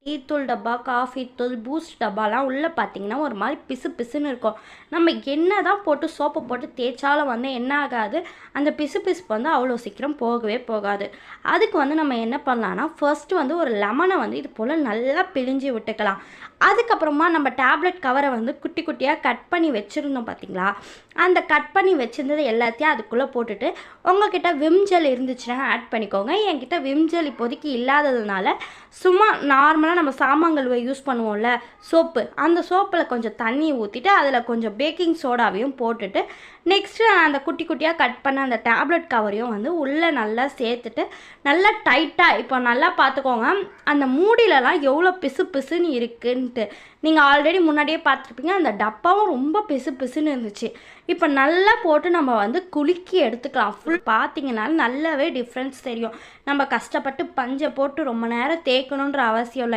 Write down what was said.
Tea தூள் டப்பா, coffee தூள், பூஸ்ட் டப்பாலாம் உள்ளே பார்த்தீங்கன்னா ஒரு மாதிரி பிசு பிசுன்னு இருக்கும். நம்ம என்ன தான் போட்டு சோப்பு போட்டு தேய்ச்சாலும் என்ன ஆகாது, அந்த பிசு பிசுப்பு அவ்வளோ சீக்கிரம் போகவே போகாது. அதுக்கு நம்ம என்ன பண்ணலான்னா, ஃபர்ஸ்ட்டு ஒரு லெமனை இது போல் நல்லா பிழிஞ்சு விட்டுக்கலாம். அதுக்கப்புறமா நம்ம டேப்லெட் கவரை குட்டி குட்டியாக கட் பண்ணி வச்சுருந்தோம் பார்த்தீங்களா, அந்த கட் பண்ணி வச்சுருந்தது எல்லாத்தையும் அதுக்குள்ளே போட்டுட்டு, உங்கள்கிட்ட விம் ஜெல் இருந்துச்சுன்னா ஆட் பண்ணிக்கோங்க. என்கிட்ட விம் ஜெல் இப்போதைக்கு இல்லாததுனால சும்மா நார்மலாக நம்ம சாமான்கள் யூஸ் பண்ணுவோம்ல சோப்பு, அந்த சோப்பில் கொஞ்சம் தண்ணி ஊற்றிட்டு அதில் கொஞ்சம் பேக்கிங் சோடாவையும் போட்டுட்டு, நெக்ஸ்ட்டு அந்த குட்டி குட்டியாக கட் பண்ண அந்த டேப்லெட் கவரையும் உள்ளே நல்லா சேர்த்துட்டு நல்லா டைட்டாக இப்போ நல்லா பார்த்துக்கோங்க, அந்த மூடிலலாம் எவ்வளோ பிசு பிசுன்னு இருக்குன்ட்டு. நீங்கள் ஆல்ரெடி முன்னாடியே பார்த்துருப்பீங்க, அந்த டப்பாவும் ரொம்ப பிசு பிசுன்னு இருந்துச்சு. இப்போ நல்லா போட்டு நம்ம குலுக்கி எடுத்துக்கலாம். ஃபுல் பார்த்தீங்கன்னா நல்லாவே டிஃப்ரென்ஸ் தெரியும். நம்ம கஷ்டப்பட்டு பஞ்சை போட்டு ரொம்ப நேரம் தேய்க்கணுன்ற அவசியம் இல்லை.